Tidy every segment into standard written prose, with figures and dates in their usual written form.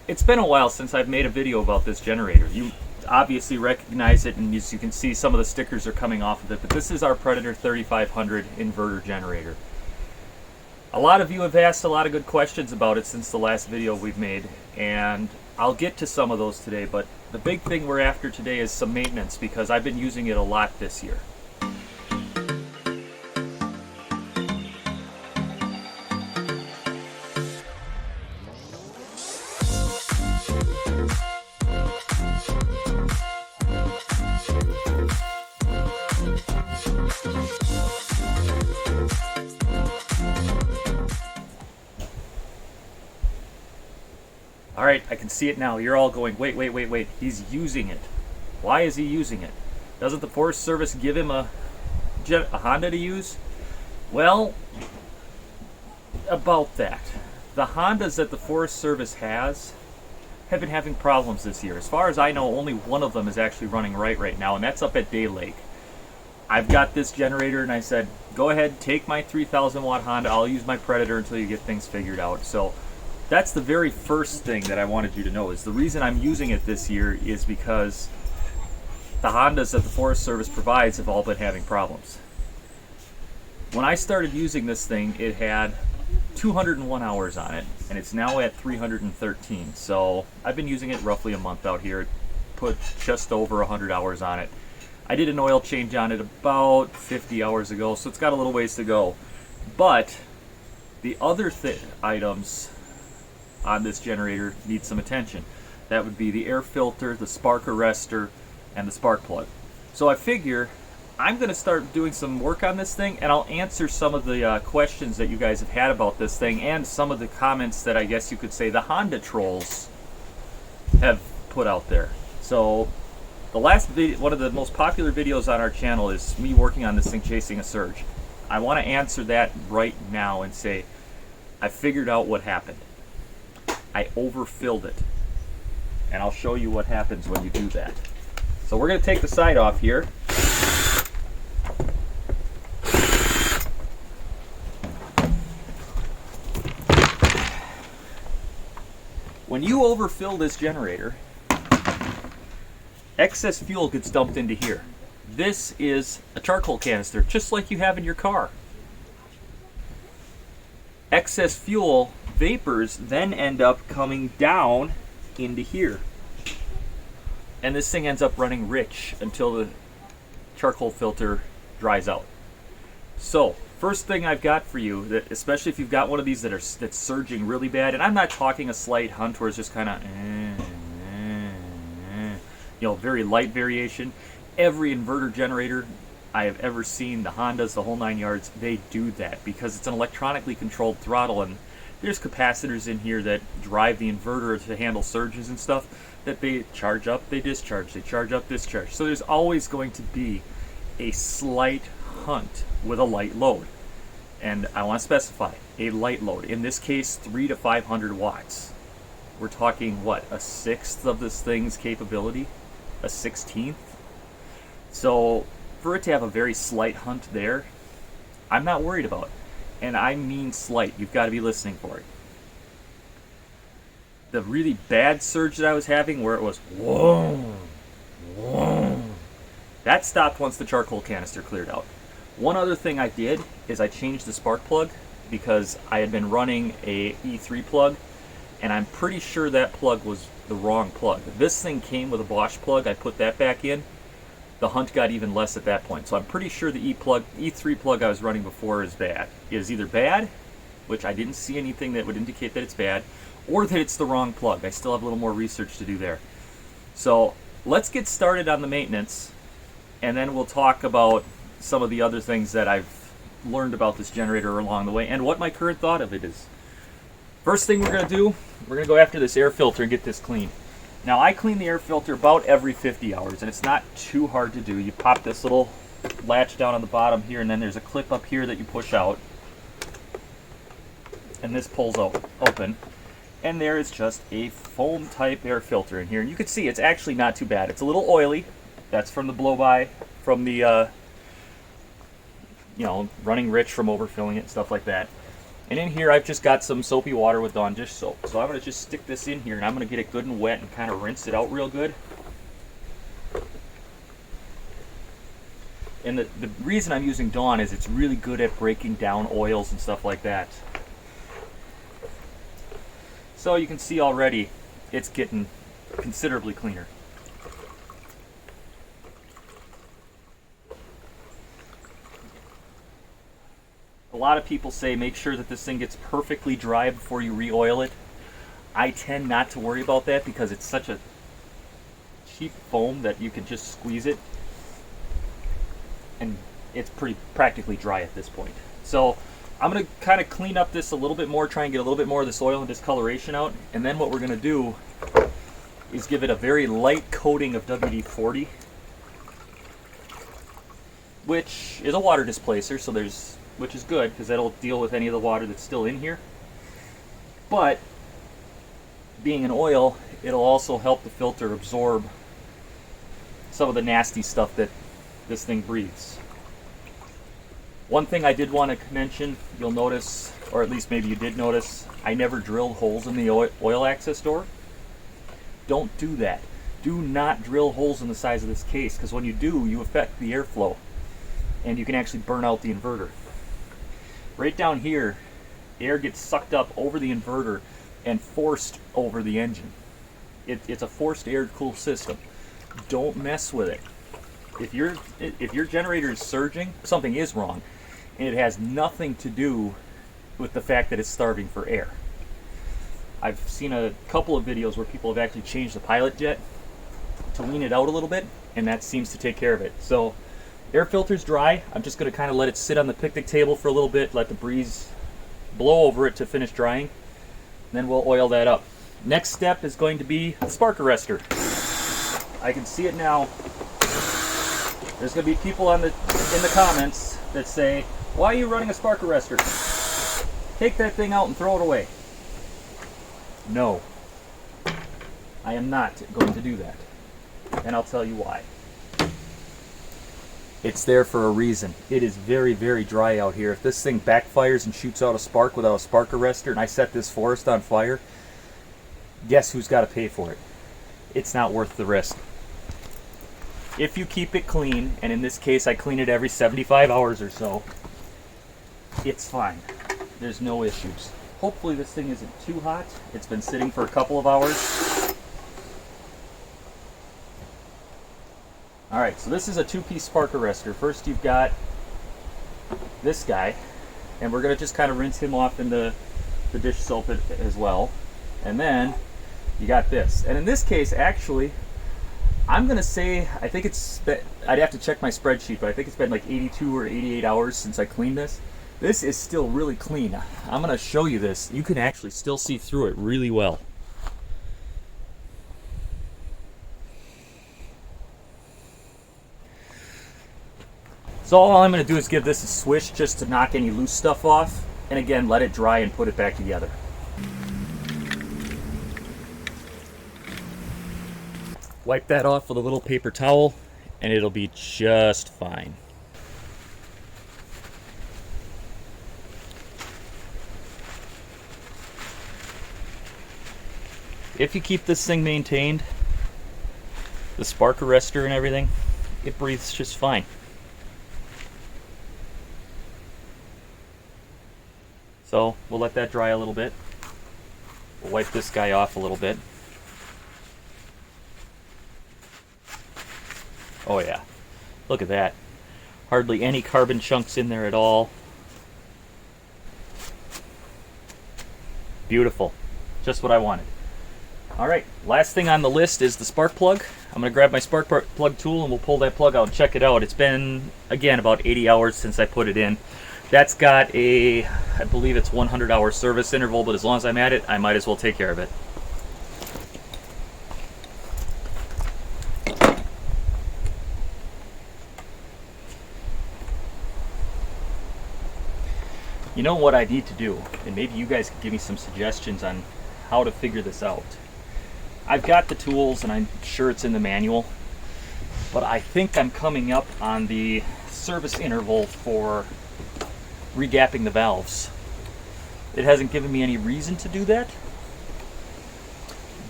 It's been a while since I've made a video about this generator. You obviously recognize it, and as you can see, some of the stickers are coming off of it, but this is our Predator 3500 inverter generator. A lot of you have asked a lot of good questions about it since the last video we've made, and I'll get to some of those today, but the big thing we're after today is some maintenance, because I've been using it a lot this year. All right, I can see it now. You're all going, wait. He's using it. Why is he using it? Doesn't the Forest Service give him a Honda to use? Well, about that. The Hondas that the Forest Service has have been having problems this year. As far as I know, only one of them is actually running right now, and that's up at Day Lake. I've got this generator, and I said, go ahead, take my 3,000 watt Honda. I'll use my Predator until you get things figured out. So that's the very first thing that I wanted you to know, is the reason I'm using it this year is because the Hondas that the Forest Service provides have all been having problems. When I started using this thing, it had 201 hours on it, and it's now at 313. So I've been using it roughly a month out here. It put just over 100 hours on it. I did an oil change on it about 50 hours ago, so it's got a little ways to go. But the other items on this generator need some attention. That would be the air filter, the spark arrestor, and the spark plug. So I figure I'm going to start doing some work on this thing, and I'll answer some of the questions that you guys have had about this thing, and some of the comments that I guess you could say the Honda trolls have put out there. So the last video, one of the most popular videos on our channel, is me working on this thing chasing a surge. I want to answer that right now and say I figured out what happened. I overfilled it, and I'll show you what happens when you do that. So we're going to take the side off here. When you overfill this generator, excess fuel gets dumped into here. This is a charcoal canister, just like you have in your car. Excess fuel vapors then end up coming down into here, and this thing ends up running rich until the charcoal filter dries out. So first thing I've got for you, that especially if you've got one of these that's surging really bad, and I'm not talking a slight hunt where it's just kind of very light variation. Every inverter generator I have ever seen, the Hondas, the whole 9 yards, they do that because it's an electronically controlled throttle, and there's capacitors in here that drive the inverter to handle surges and stuff, that they charge up, they discharge, they charge up, discharge. So there's always going to be a slight hunt with a light load. And I want to specify a light load. In this case, 300 to 500 watts. We're talking, what, a sixth of this thing's capability? A 16th? So for it to have a very slight hunt there, I'm not worried about it. And I mean slight. You've got to be listening for it. The really bad surge that I was having, where it was whoa, that stopped once the charcoal canister cleared out. One other thing I did is I changed the spark plug, because I had been running a E3 plug, and I'm pretty sure that plug was the wrong plug. This thing came with a Bosch plug. I put that back in. The hunt got even less at that point. So I'm pretty sure the E3 plug I was running before is either bad, which I didn't see anything that would indicate that it's bad, or that it's the wrong plug. I still have a little more research to do there. So let's get started on the maintenance, and then we'll talk about some of the other things that I've learned about this generator along the way, and what my current thought of it is. First thing we're going to do, we're going to go after this air filter and get this clean. Now, I clean the air filter about every 50 hours, and it's not too hard to do. You pop this little latch down on the bottom here, and then there's a clip up here that you push out, and this pulls open, and there is just a foam type air filter in here. And you can see it's actually not too bad. It's a little oily. That's from the blow-by, from the running rich from overfilling it, stuff like that. And in here I've just got some soapy water with Dawn dish soap. So I'm going to just stick this in here and I'm going to get it good and wet and kind of rinse it out real good. And the reason I'm using Dawn is it's really good at breaking down oils and stuff like that. So you can see already it's getting considerably cleaner. A lot of people say make sure that this thing gets perfectly dry before you re-oil it. I tend not to worry about that because it's such a cheap foam that you can just squeeze it and it's practically dry at this point. So I'm going to kind of clean up this a little bit more, try and get a little bit more of this oil and discoloration out, and then what we're going to do is give it a very light coating of WD-40, which is a water displacer, so which is good because that'll deal with any of the water that's still in here. But being an oil, it'll also help the filter absorb some of the nasty stuff that this thing breathes. One thing I did want to mention, you'll notice, or at least maybe you did notice, I never drilled holes in the oil access door. Don't do that. Do not drill holes in the sides of this case, because when you do, you affect the airflow and you can actually burn out the inverter. Right down here, air gets sucked up over the inverter and forced over the engine. It's a forced air cool system. Don't mess with it. If your generator is surging, something is wrong, and it has nothing to do with the fact that it's starving for air. I've seen a couple of videos where people have actually changed the pilot jet to lean it out a little bit, and that seems to take care of it. So air filter's dry. I'm just going to kind of let it sit on the picnic table for a little bit, let the breeze blow over it to finish drying. Then we'll oil that up. Next step is going to be the spark arrestor. I can see it now. There's going to be people in the comments that say, why are you running a spark arrestor? Take that thing out and throw it away. No, I am not going to do that. And I'll tell you why. It's there for a reason. It is very, very dry out here. If this thing backfires and shoots out a spark without a spark arrestor and I set this forest on fire, guess who's got to pay for it? It's not worth the risk. If you keep it clean, and in this case I clean it every 75 hours or so, it's fine. There's no issues. Hopefully this thing isn't too hot. It's been sitting for a couple of hours. Alright, so this is a two-piece spark arrestor. First you've got this guy, and we're going to just kind of rinse him off in the dish soap as well. And then you got this. And in this case, actually, I'm going to say, I think I'd have to check my spreadsheet, but I think it's been like 82 or 88 hours since I cleaned this. This is still really clean. I'm going to show you this. You can actually still see through it really well. So all I'm going to do is give this a swish just to knock any loose stuff off, and again let it dry and put it back together. Wipe that off with a little paper towel and it'll be just fine. If you keep this thing maintained, the spark arrestor and everything, it breathes just fine. So we'll let that dry a little bit. We'll wipe this guy off a little bit. Oh yeah, look at that. Hardly any carbon chunks in there at all. Beautiful, just what I wanted. Alright, last thing on the list is the spark plug. I'm going to grab my spark plug tool and we'll pull that plug out and check it out. It's been, again, about 80 hours since I put it in. That's got a, I believe it's 100-hour service interval, but as long as I'm at it, I might as well take care of it. You know what I need to do, and maybe you guys could give me some suggestions on how to figure this out. I've got the tools and I'm sure it's in the manual, but I think I'm coming up on the service interval for regapping the valves. It hasn't given me any reason to do that,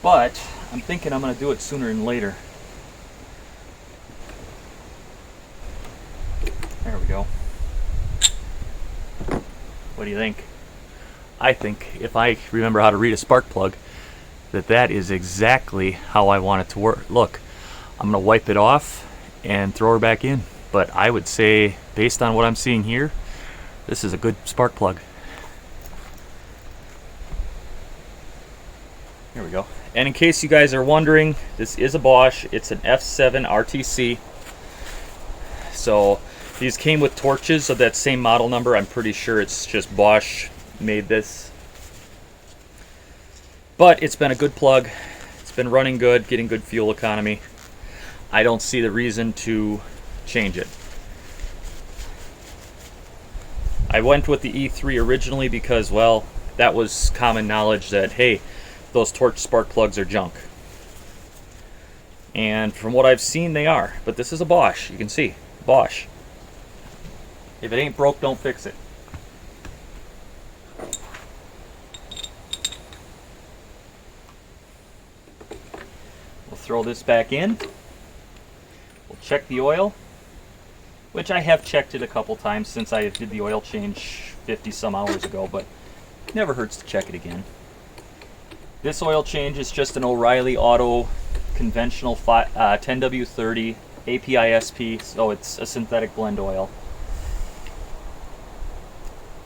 but I'm thinking I'm going to do it sooner than later. There we go. What do you think? I think, if I remember how to read a spark plug, that is exactly how I want it to work. Look, I'm going to wipe it off and throw her back in. But I would say, based on what I'm seeing here, this is a good spark plug. Here we go. And in case you guys are wondering, this is a Bosch. It's an F7 RTC. So these came with torches of that same model number. I'm pretty sure it's just Bosch made this. But it's been a good plug. It's been running good, getting good fuel economy. I don't see the reason to change it. I went with the E3 originally because, well, that was common knowledge that, hey, those torch spark plugs are junk. And from what I've seen, they are. But this is a Bosch. You can see, Bosch. If it ain't broke, don't fix it. We'll throw this back in. We'll check the oil, which I have checked it a couple times since I did the oil change 50 some hours ago, but never hurts to check it again. This oil change is just an O'Reilly Auto conventional 10W30 APISP, so it's a synthetic blend oil.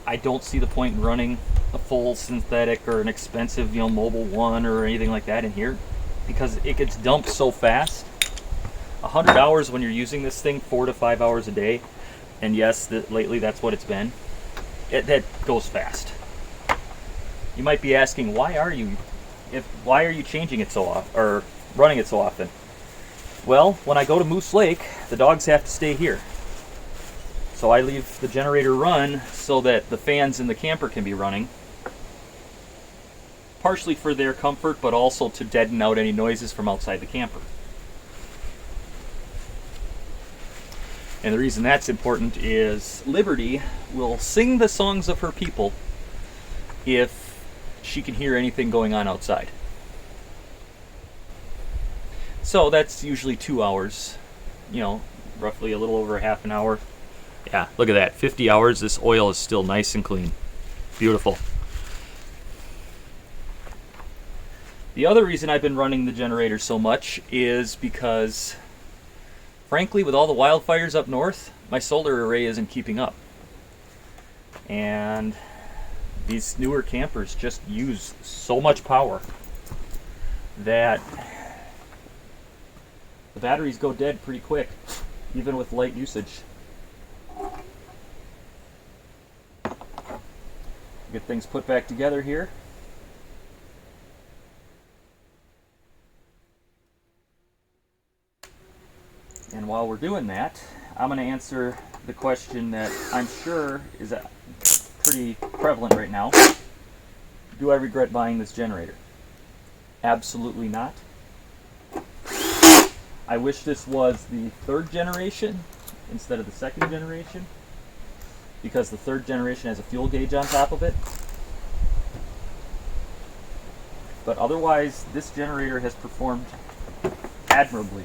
I don't see the point in running a full synthetic or an expensive, Mobil 1 or anything like that in here, because it gets dumped so fast. 100 hours when you're using this thing 4 to 5 hours a day, and yes, lately that's what it's been. That goes fast. You might be asking, why are you changing it so often or running it so often? Well, when I go to Moose Lake, the dogs have to stay here. So I leave the generator run so that the fans in the camper can be running. Partially for their comfort, but also to deaden out any noises from outside the camper. And the reason that's important is Liberty will sing the songs of her people if she can hear anything going on outside. So that's usually 2 hours, roughly a little over half an hour. Yeah, look at that, 50 hours, this oil is still nice and clean. Beautiful. The other reason I've been running the generator so much is because, frankly, with all the wildfires up north, my solar array isn't keeping up. And these newer campers just use so much power that the batteries go dead pretty quick, even with light usage. Get things put back together here. And while we're doing that, I'm going to answer the question that I'm sure is pretty prevalent right now. Do I regret buying this generator? Absolutely not. I wish this was the third generation instead of the second generation, because the third generation has a fuel gauge on top of it. But otherwise, this generator has performed admirably.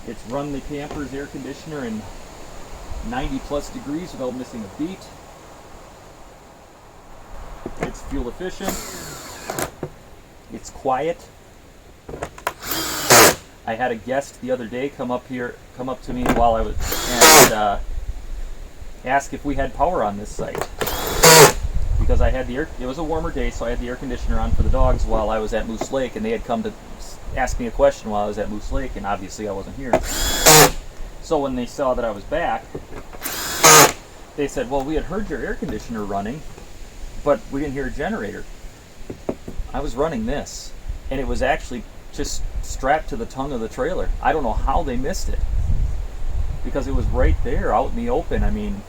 It's run the camper's air conditioner in 90 plus degrees without missing a beat. It's fuel efficient. It's quiet. I had a guest the other day come up to me while I was, and ask if we had power on this site. Because I had it was a warmer day, so I had the air conditioner on for the dogs while I was at Moose Lake, and they had come to ask me a question while I was at Moose Lake, and obviously I wasn't here. So when they saw that I was back, they said, well, we had heard your air conditioner running, but we didn't hear a generator. I was running this, and it was actually just strapped to the tongue of the trailer. I don't know how they missed it, because it was right there out in the open. I mean,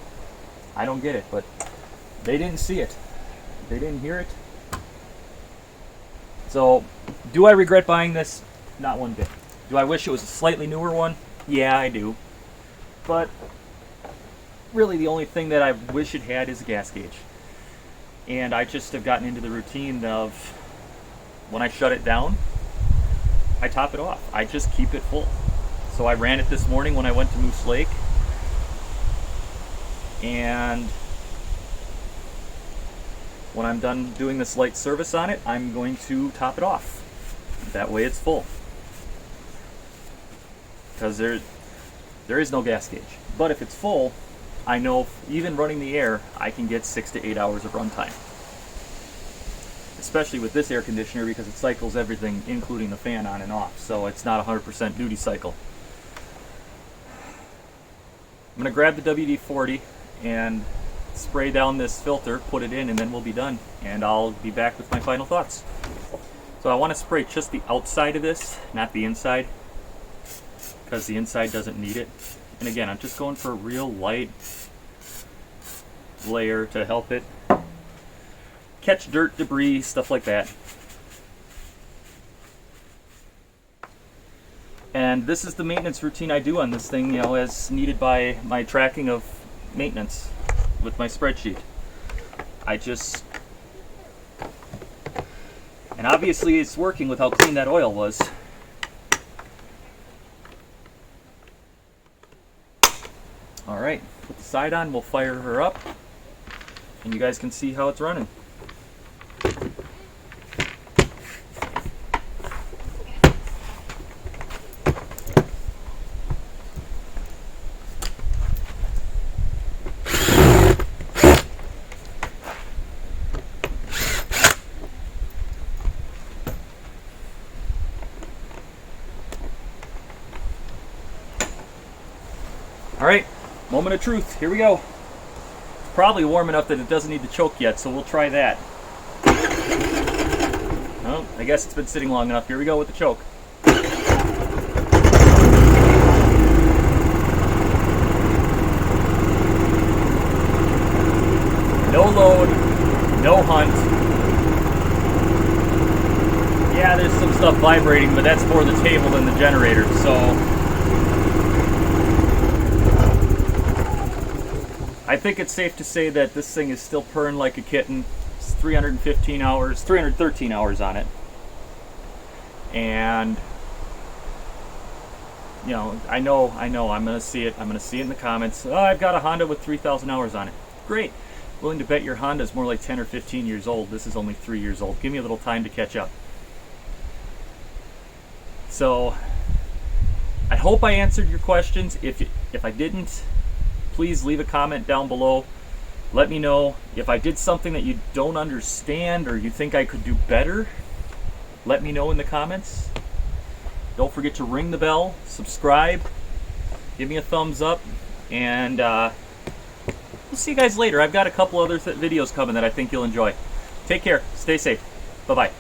I don't get it, but they didn't see it. They didn't hear it. So, do I regret buying this? Not one bit. Do I wish it was a slightly newer one? Yeah, I do. But really the only thing that I wish it had is a gas gauge. And I just have gotten into the routine of when I shut it down, I top it off. I just keep it full. So I ran it this morning when I went to Moose Lake, and when I'm done doing this light service on it, I'm going to top it off. That way it's full. Because there is no gas gauge. But if it's full, I know even running the air, I can get 6 to 8 hours of runtime. Especially with this air conditioner, because it cycles everything, including the fan, on and off. So it's not 100% duty cycle. I'm going to grab the WD-40 and spray down this filter, put it in, and then we'll be done. And I'll be back with my final thoughts. So I want to spray just the outside of this, not the inside, because the inside doesn't need it. And again, I'm just going for a real light layer to help it catch dirt, debris, stuff like that. And this is the maintenance routine I do on this thing, as needed by my tracking of maintenance with my spreadsheet. And obviously it's working with how clean that oil was. Alright, put the side on, we'll fire her up, and you guys can see how it's running. Alright, moment of truth, here we go. It's probably warm enough that it doesn't need to choke yet, so we'll try that. Oh, I guess it's been sitting long enough. Here we go with the choke. No load, no hunt. Yeah, there's some stuff vibrating, but that's more the table than the generator, so I think it's safe to say that this thing is still purring like a kitten. It's 313 hours on it. And I know I'm gonna see it. I'm gonna see it in the comments. Oh, I've got a Honda with 3,000 hours on it. Great. Willing to bet your Honda's more like 10 or 15 years old. This is only 3 years old. Give me a little time to catch up. So I hope I answered your questions. If I didn't, please leave a comment down below. Let me know if I did something that you don't understand or you think I could do better. Let me know in the comments. Don't forget to ring the bell, subscribe, give me a thumbs up, and we'll see you guys later. I've got a couple other videos coming that I think you'll enjoy. Take care. Stay safe. Bye-bye.